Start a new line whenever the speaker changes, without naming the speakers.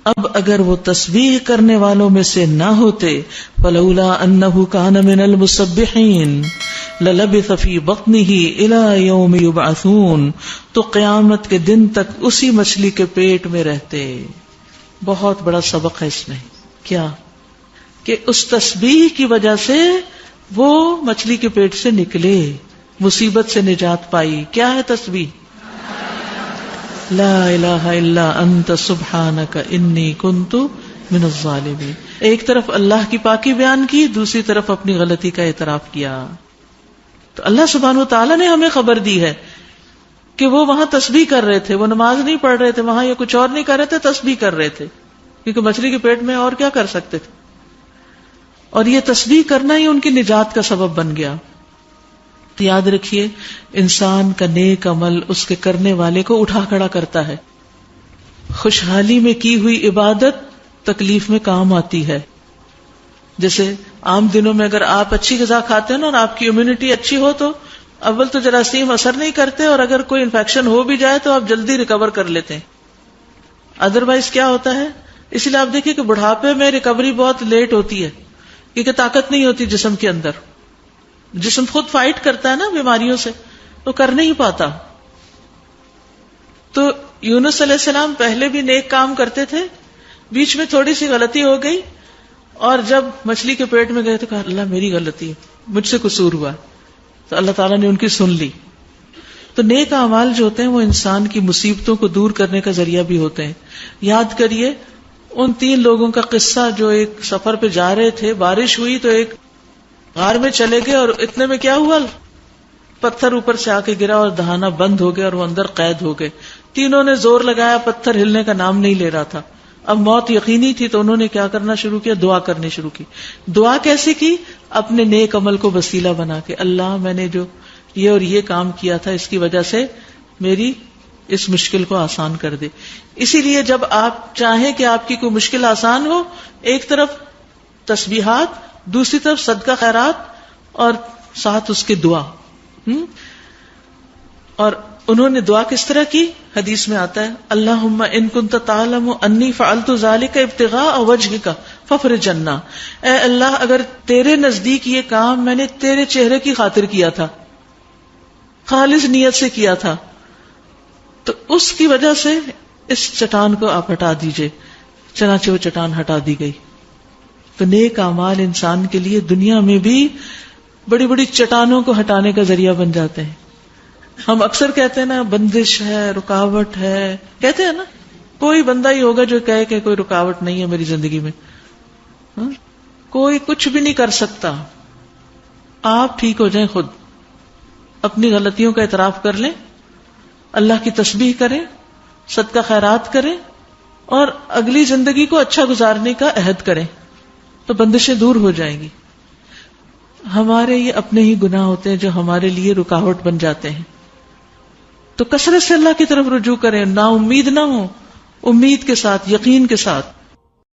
اب اگر وہ تسبیح کرنے والوں میں سے نہ ہوتے فلولا انہ کان من المسبحین للبث فی بطنہ الی یوم یبعثون، تو قیامت کے دن تک اسی مچھلی کے پیٹ میں رہتے. بہت بڑا سبق ہے اس میں. کیا کہ اس تسبیح کی وجہ سے وہ مچھلی کے پیٹ سے نکلے، مصیبت سے نجات پائی. کیا ہے تسبیح؟ لا الہ الا انت سبحانک انی کنت من الظالمین. ایک طرف اللہ کی پاکی بیان کی، دوسری طرف اپنی غلطی کا اعتراف کیا. تو اللہ سبحانہ و تعالیٰ نے ہمیں خبر دی ہے کہ وہ وہاں تسبیح کر رہے تھے، وہ نماز نہیں پڑھ رہے تھے وہاں، یا کچھ اور نہیں کر رہے تھے، تسبیح کر رہے تھے، کیونکہ مچھلی کے پیٹ میں اور کیا کر سکتے تھے. اور یہ تسبیح کرنا ہی ان کی نجات کا سبب بن گیا. تو یاد رکھیے، انسان کا نیک عمل اس کے کرنے والے کو اٹھا کھڑا کرتا ہے. خوشحالی میں کی ہوئی عبادت تکلیف میں کام آتی ہے. جیسے عام دنوں میں اگر آپ اچھی غذا کھاتے ہیں نا اور آپ کی امیونٹی اچھی ہو تو اول تو جراثیم اثر نہیں کرتے، اور اگر کوئی انفیکشن ہو بھی جائے تو آپ جلدی ریکور کر لیتے ہیں. ادروائز کیا ہوتا ہے؟ اسی لیے آپ دیکھیے کہ بڑھاپے میں ریکوری بہت لیٹ ہوتی ہے، کیونکہ طاقت نہیں ہوتی جسم کے اندر. جسم خود فائٹ کرتا ہے نا بیماریوں سے، تو کر نہیں پاتا. تو یونس علیہ السلام پہلے بھی نیک کام کرتے تھے، بیچ میں تھوڑی سی غلطی ہو گئی، اور جب مچھلی کے پیٹ میں گئے تو کہا اللہ میری غلطی ہے، مجھ سے قصور ہوا. تو اللہ تعالیٰ نے ان کی سن لی. تو نیک اعمال جو ہوتے ہیں وہ انسان کی مصیبتوں کو دور کرنے کا ذریعہ بھی ہوتے ہیں. یاد کریے ان 3 لوگوں کا قصہ جو ایک سفر پہ جا رہے تھے، بارش ہوئی تو ایک غار میں چلے گئے، اور اتنے میں کیا ہوا، پتھر اوپر سے آ کے گرا اور دہانا بند ہو گیا اور وہ اندر قید ہو گئے. تینوں نے زور لگایا، پتھر ہلنے کا نام نہیں لے رہا تھا. اب موت یقینی تھی تو انہوں نے کیا کرنا شروع کیا، دعا کرنی شروع کی. دعا کیسے کی؟ اپنے نیک عمل کو وسیلہ بنا کے، اللہ میں نے جو یہ اور یہ کام کیا تھا اس کی وجہ سے میری اس مشکل کو آسان کر دے. اسی لیے جب آپ چاہیں کہ آپ کی کوئی مشکل آسان ہو، ایک طرف تسبیحات، دوسری طرف صدقہ خیرات، اور ساتھ اس کی دعا. اور انہوں نے دعا کس طرح کی؟ حدیث میں آتا ہے اللہم ان کنت تعلم انی فعلت ذلک ابتغاء وجہک فافرج عنا. اے اللہ اگر تیرے نزدیک یہ کام میں نے تیرے چہرے کی خاطر کیا تھا، خالص نیت سے کیا تھا، تو اس کی وجہ سے اس چٹان کو آپ ہٹا دیجئے. چنانچہ وہ چٹان ہٹا دی گئی. تو نیک اعمال انسان کے لیے دنیا میں بھی بڑی بڑی چٹانوں کو ہٹانے کا ذریعہ بن جاتے ہیں. ہم اکثر کہتے ہیں نا بندش ہے، رکاوٹ ہے، کہتے ہیں نا. کوئی بندہ ہی ہوگا جو کہے کہ کوئی رکاوٹ نہیں ہے میری زندگی میں. کوئی کچھ بھی نہیں کر سکتا. آپ ٹھیک ہو جائیں، خود اپنی غلطیوں کا اعتراف کر لیں، اللہ کی تسبیح کریں، صدقہ خیرات کریں، اور اگلی زندگی کو اچھا گزارنے کا عہد کریں، تو بندشیں دور ہو جائیں گی. ہمارے یہ اپنے ہی گناہ ہوتے ہیں جو ہمارے لیے رکاوٹ بن جاتے ہیں. تو کثرت سے اللہ کی طرف رجوع کریں، نا امید نہ ہو، امید کے ساتھ، یقین کے ساتھ.